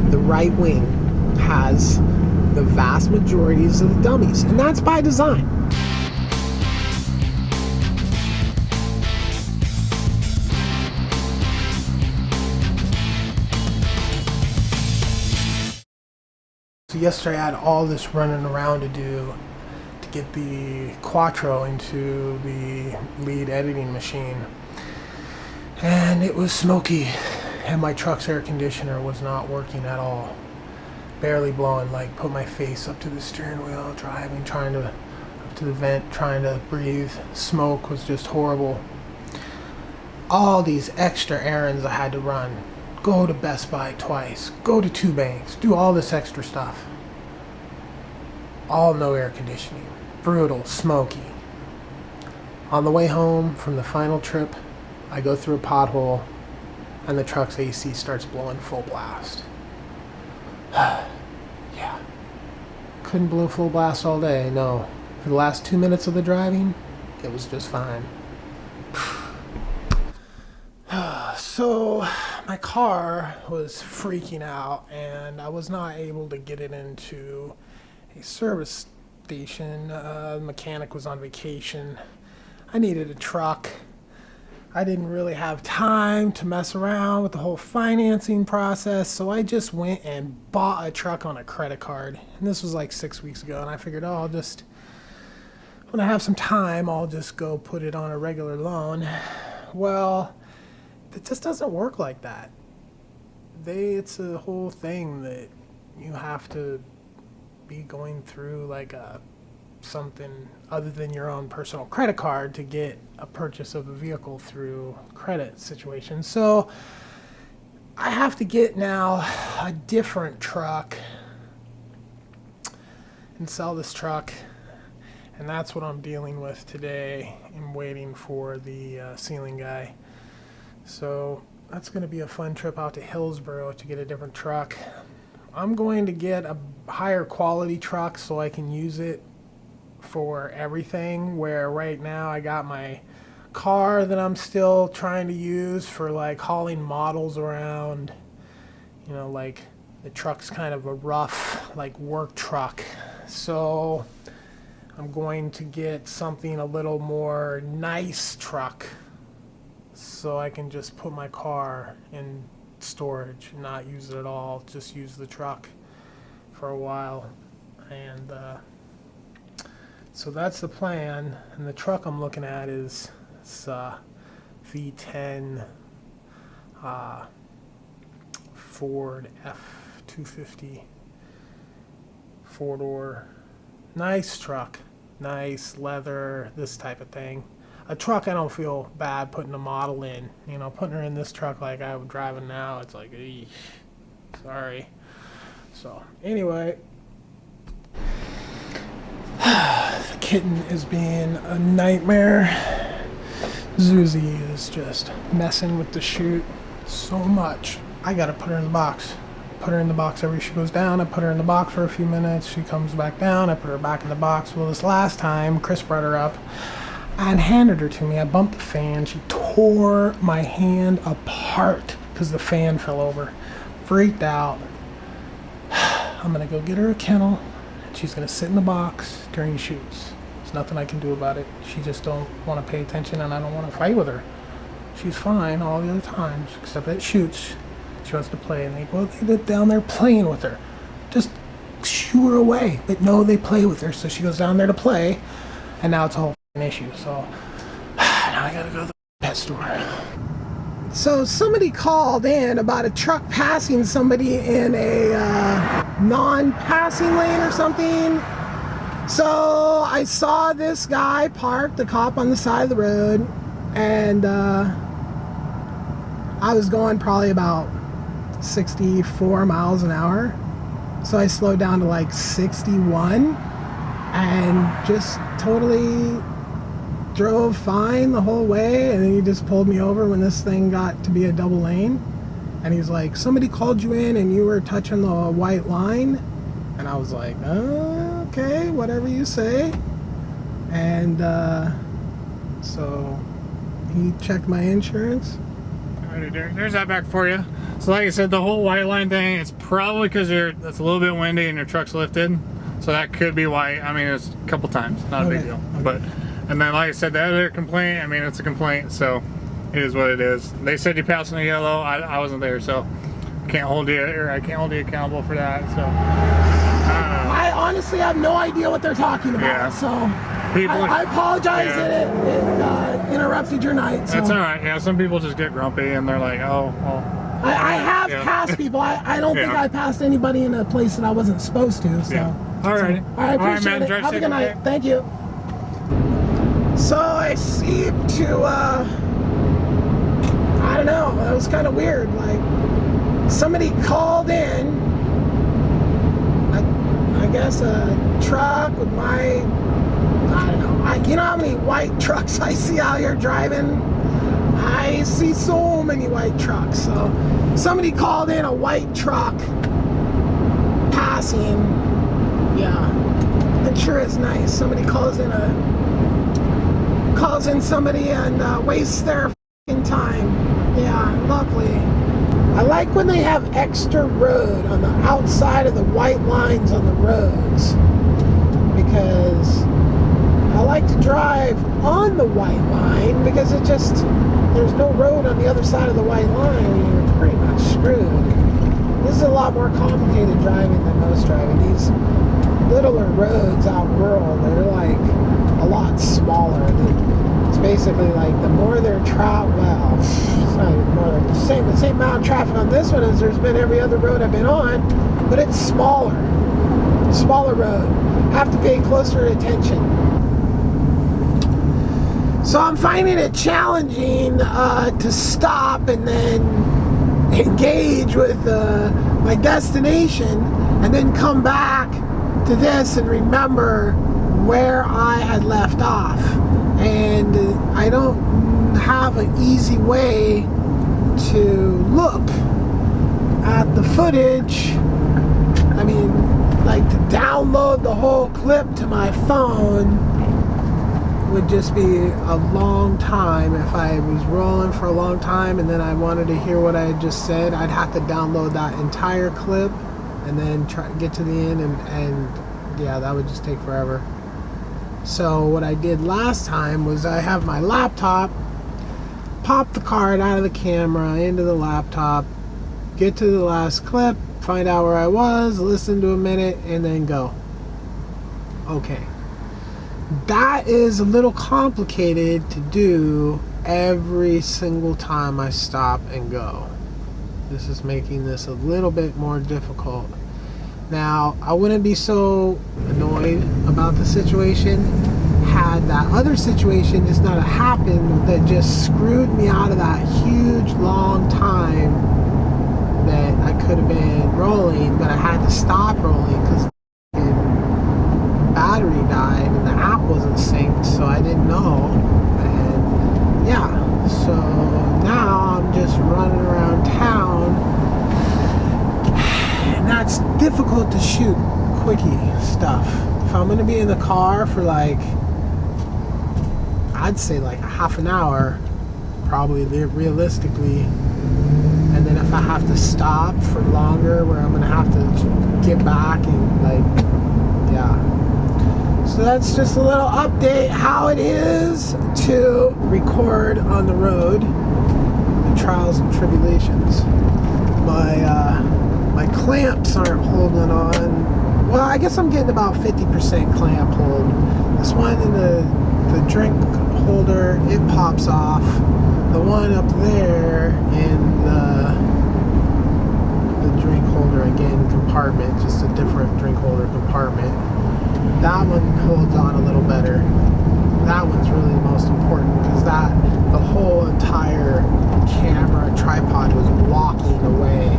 the right wing has the vast majorities of the dummies, and that's by design. So yesterday I had all this running around to do to get the Quattro into the lead editing machine, and it was smoky, and my truck's air conditioner was not working at all, barely blowing. Like, put my face up to the steering wheel driving, trying to up to the vent, trying to breathe. Smoke was just horrible. All these extra errands I had to run, go to Best Buy twice, go to two banks, do all this extra stuff, all no air conditioning, brutal, smoky. On the way home from the final trip, I go through a pothole and the truck's AC starts blowing full blast. Yeah, couldn't blow full blast all day, no. For the last 2 minutes of the driving, it was just fine. So my car was freaking out and I was not able to get it into a service station. The mechanic was on vacation. I needed a truck. I didn't really have time to mess around with the whole financing process, so I just went and bought a truck on a credit card. And this was like 6 weeks ago, and I figured, when I have some time, I'll just go put it on a regular loan. Well, it just doesn't work like that. It's a whole thing that you have to be going through like something other than your own personal credit card to get a purchase of a vehicle through credit situation. So I have to get now a different truck and sell this truck, and that's what I'm dealing with today. I'm waiting for the ceiling guy. So that's going to be a fun trip out to Hillsboro to get a different truck. I'm going to get a higher quality truck so I can use it for everything, where right now I got my car that I'm still trying to use for like hauling models around. You know, like the truck's kind of a rough like work truck. So I'm going to get something a little more nice truck so I can just put my car in storage and not use it at all, just use the truck for a while. And so that's the plan. And the truck I'm looking at is V10 Ford F-250 four-door. Nice truck, nice leather, this type of thing. A truck I don't feel bad putting a model in. You know, putting her in this truck like I'm driving now, it's like, eesh, sorry. So, anyway. The kitten is being a nightmare. Zuzi is just messing with the chute so much. I gotta put her in the box. Put her in the box every she goes down. I put her in the box for a few minutes. She comes back down. I put her back in the box. Well, this last time, Chris brought her up and handed her to me. I bumped the fan. She tore my hand apart because the fan fell over. Freaked out. I'm gonna go get her a kennel. She's gonna sit in the box during shoots. There's nothing I can do about it. She just don't want to pay attention, and I don't want to fight with her. She's fine all the other times, except at shoots. She wants to play, and they're down there playing with her. Just shoo her away. But no, they play with her, so she goes down there to play, and now it's a whole issue. So now I gotta go to the pet store. So somebody called in about a truck passing somebody in a non-passing lane or something. So I saw this guy park the cop on the side of the road, and I was going probably about 64 miles an hour. So I slowed down to like 61 and just totally drove fine the whole way. And then he just pulled me over when this thing got to be a double lane. And he's like, somebody called you in and you were touching the white line. And I was like, okay, whatever you say. And so he checked my insurance. I Alrighty, there's that back for you. So like I said, the whole white line thing, it's probably because it's a little bit windy and your truck's lifted. So that could be why. I mean, it's a couple times, not a big deal. But, and then like I said, the other complaint, I mean, it's a complaint, so it is what it is. They said you passed on the yellow. I wasn't there, so I can't hold you accountable for that. So I honestly have no idea what they're talking about. Yeah. So I apologize that it interrupted your night. So. That's all right. Yeah, some people just get grumpy and they're like, oh, well. I have passed people. I don't think I passed anybody in a place that I wasn't supposed to. So. Yeah. All right. I appreciate it. Have a good night. Thank you. So I seem to, I don't know. That was kind of weird. Like, somebody called in, I guess a truck with my, I don't know. You know how many white trucks I see out here driving? I see so many white trucks. So somebody called in a white truck passing. Yeah, it sure is nice. Somebody calls in somebody and wastes their f***ing time. Yeah, lovely. I like when they have extra road on the outside of the white lines on the roads, because I like to drive on the white line because there's no road on the other side of the white line and you're pretty much screwed. This is a lot more complicated driving than most driving. These littler roads out rural, they're like a lot smaller. It's basically like the more they're well, it's not even more, the same amount of traffic on this one as there's been every other road I've been on, but it's smaller road. Have to pay closer attention. So I'm finding it challenging to stop and then engage with my destination and then come back to this and remember where I had left off. And I don't have an easy way to look at the footage. I mean, like to download the whole clip to my phone would just be a long time. If I was rolling for a long time and then I wanted to hear what I had just said, I'd have to download that entire clip and then try to get to the end, and yeah, that would just take forever. So what I did last time was I have my laptop, pop the card out of the camera into the laptop, get to the last clip, find out where I was, listen to a minute, and then go. Okay. That is a little complicated to do every single time I stop and go. This is making this a little bit more difficult. Now, I wouldn't be so annoyed about the situation had that other situation just not have happened that just screwed me out of that huge long time that I could have been rolling, but I had to stop rolling because the battery died and the app wasn't synced, so I didn't know. And yeah, so now I'm just running around town. That's difficult to shoot quickie stuff. If I'm going to be in the car for like, I'd say like a half an hour, probably realistically, and then if I have to stop for longer where I'm going to have to get back and like, yeah. So that's just a little update how it is to record on the road, the trials and tribulations. My clamps aren't holding on. Well, I guess I'm getting about 50% clamp hold. This one in the drink holder, it pops off. The one up there in the drink holder, again, compartment, just a different drink holder compartment. That one holds on a little better. That one's really the most important because the whole entire camera tripod was walking away.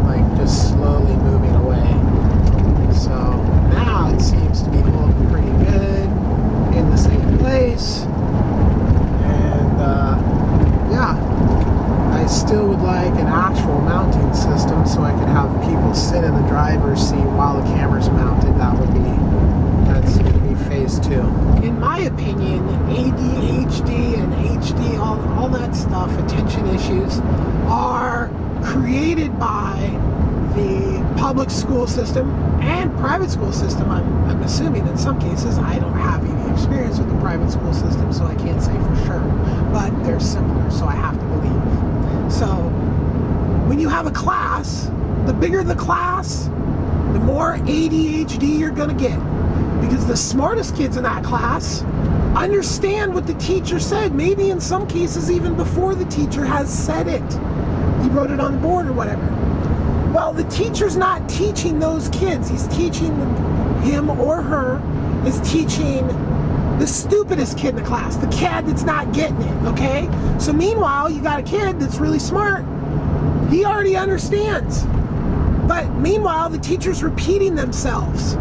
Like just slowly moving away. So now it seems to be holding pretty good in the same place. And yeah, I still would like an actual mounting system so I could have people sit in the driver's seat while the camera's mounted. That's going to be phase 2. In my opinion, ADHD and HD, all that stuff, attention issues, are created by the public school system and private school system. I'm assuming in some cases. I don't have any experience with the private school system, so I can't say for sure, but they're similar, so I have to believe. So when you have a class, the bigger the class, the more ADHD you're gonna get, because the smartest kids in that class understand what the teacher said, maybe in some cases even before the teacher has said it. He wrote it on the board or whatever. Well, the teacher's not teaching those kids. He's teaching him or her is teaching the stupidest kid in the class, the kid that's not getting it, okay? So meanwhile, you got a kid that's really smart. He already understands. But meanwhile, the teacher's repeating themselves.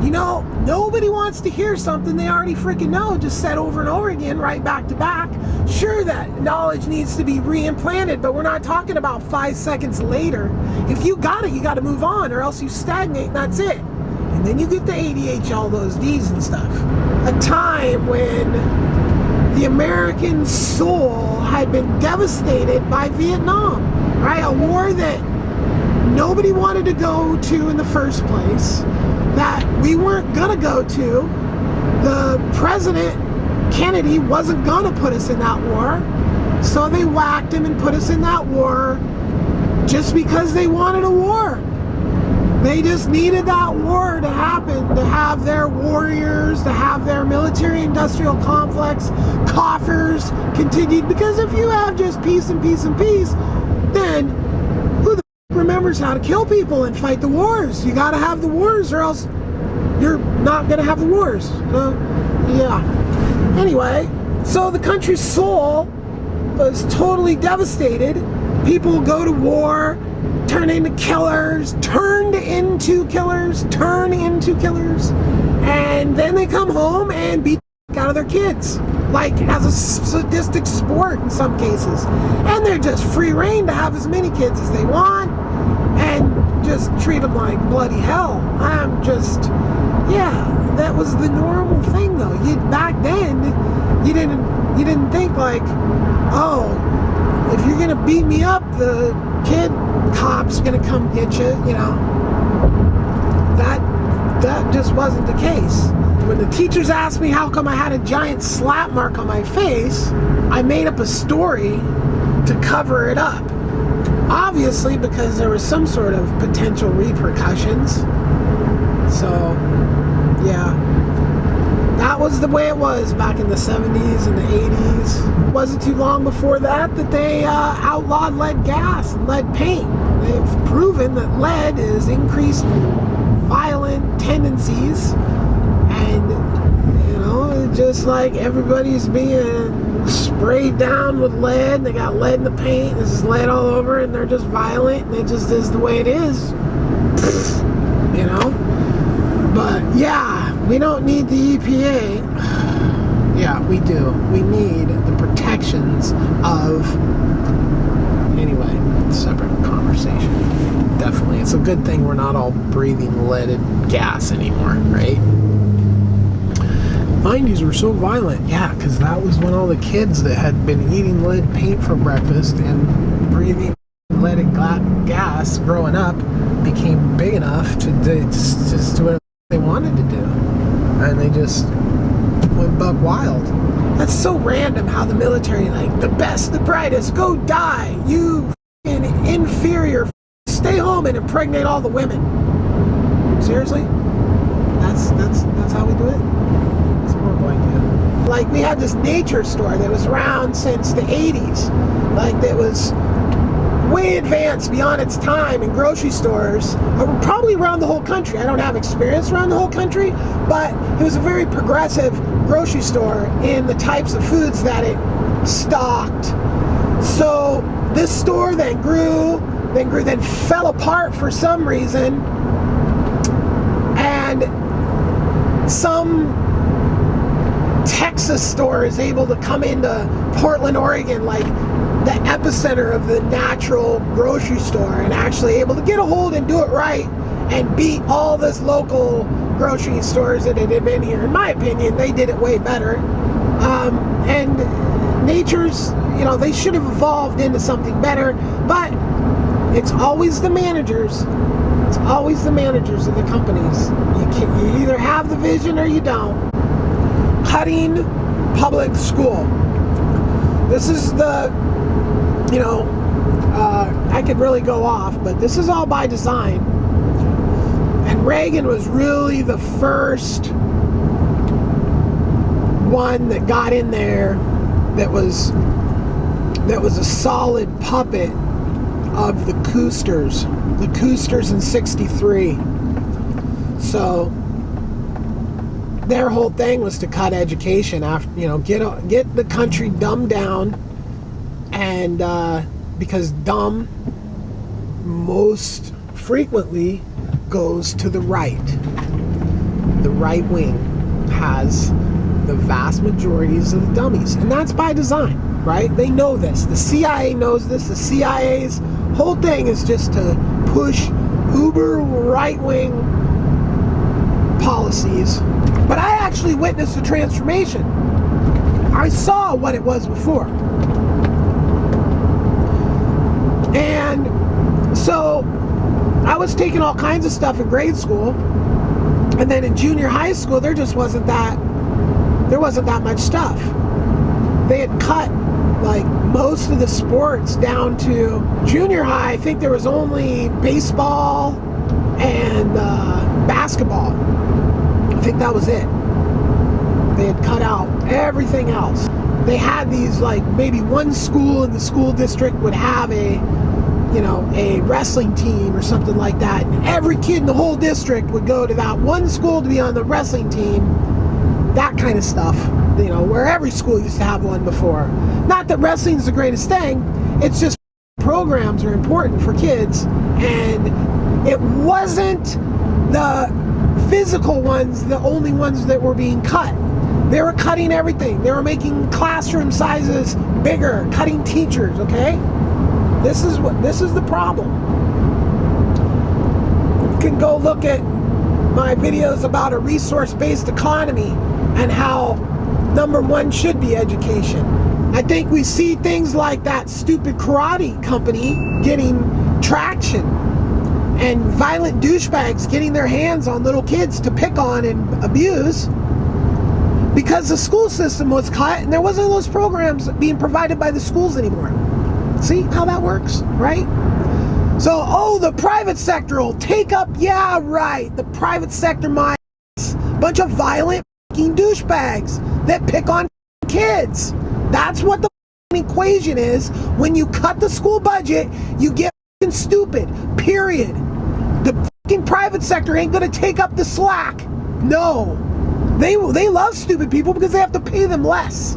You know, nobody wants to hear something they already freaking know, just said over and over again, right back to back. Sure, that knowledge needs to be re-implanted, but we're not talking about 5 seconds later. If you got it, you got to move on, or else you stagnate, and that's it. And then you get the ADHD, all those D's and stuff. A time when the American soul had been devastated by Vietnam, right? A war that nobody wanted to go to in the first place, that we weren't gonna go to. The President Kennedy wasn't gonna put us in that war, so they whacked him and put us in that war just because they wanted a war. They just needed that war to happen, to have their warriors, to have their military-industrial complex coffers continued, because if you have just peace and peace and peace, then who the remembers how to kill people and fight the wars? You gotta have the wars, or else you're not gonna have the wars. Yeah. Anyway, so the country's soul was totally devastated. People go to war, turn into killers, and then they come home and beat the out of their kids, like as a sadistic sport in some cases. And they're just free reign to have as many kids as they want and just treat them like bloody hell. Yeah, that was the normal thing though. Back then, you didn't think like, oh, if you're gonna beat me up, the cop's gonna come get you, you know. That just wasn't the case. When the teachers asked me how come I had a giant slap mark on my face, I made up a story to cover it up. Obviously, because there was some sort of potential repercussions. So, yeah. That was the way it was back in the 70s and the 80s. It wasn't too long before that they outlawed lead gas and lead paint. They've proven that lead is increased violent tendencies, and you know, just like everybody's being sprayed down with lead, they got lead in the paint, this is lead all over, and they're just violent, and it just is the way it is, you know. But yeah, we don't need the EPA. Yeah, we do. We need the protections of, anyway, separate conversation. Definitely. It's a good thing we're not all breathing leaded gas anymore, right? 90s were so violent. Yeah, because that was when all the kids that had been eating lead paint for breakfast and breathing leaded gas growing up became big enough to just do whatever they wanted to do. And they just went buck wild. That's so random how the military, like, the best, the brightest, go die, you inferior, stay home and impregnate all the women. Seriously? That's how we do it? It's a horrible idea. Like, we had this nature store that was around since the 80s. Like, that was way advanced beyond its time in grocery stores, probably around the whole country. I don't have experience around the whole country, but it was a very progressive grocery store in the types of foods that it stocked. So this store then fell apart for some reason, and some Texas store is able to come into Portland, Oregon, like the epicenter of the natural grocery store, and actually able to get a hold and do it right and beat all this local grocery stores that had been here. In my opinion, they did it way better. And nature's, you know, they should have evolved into something better, but it's always the managers. It's always the managers of the companies. You either have the vision or you don't. Cutting public school. This is the, you know, I could really go off, but this is all by design. And Reagan was really the first one that got in there that was a solid puppet of the Coosters. The Coosters in '63. So their whole thing was to cut education after, you know, get the country dumbed down, and because dumb most frequently goes to the right. The right wing has the vast majorities of the dummies, and that's by design, right? They know this. The CIA knows this. The CIA's whole thing is just to push uber right-wing policies. But I actually witnessed a transformation. I saw what it was before. And so I was taking all kinds of stuff in grade school, and then in junior high school there wasn't that much stuff. They had cut like most of the sports down to junior high. I think there was only baseball and basketball. I think that was it. They had cut out everything else. They had these, like, maybe one school in the school district would have a wrestling team or something like that. And every kid in the whole district would go to that one school to be on the wrestling team. That kind of stuff, you know, where every school used to have one before. Not that wrestling's the greatest thing, it's just programs are important for kids, and it wasn't the physical ones the only ones that were being cut. They were cutting everything. They were making classroom sizes bigger, cutting teachers, okay? This is the problem. You can go look at my videos about a resource-based economy and how number one should be education. I think we see things like that stupid karate company getting traction, and violent douchebags getting their hands on little kids to pick on and abuse, because the school system was cut and there wasn't those programs being provided by the schools anymore. See how that works, right? So, oh, the private sector will take up, yeah, right, the private sector minds. Bunch of violent fucking douchebags that pick on kids. That's what the equation is. When you cut the school budget, you get fucking stupid, period. The fucking private sector ain't gonna take up the slack. No. They love stupid people because they have to pay them less.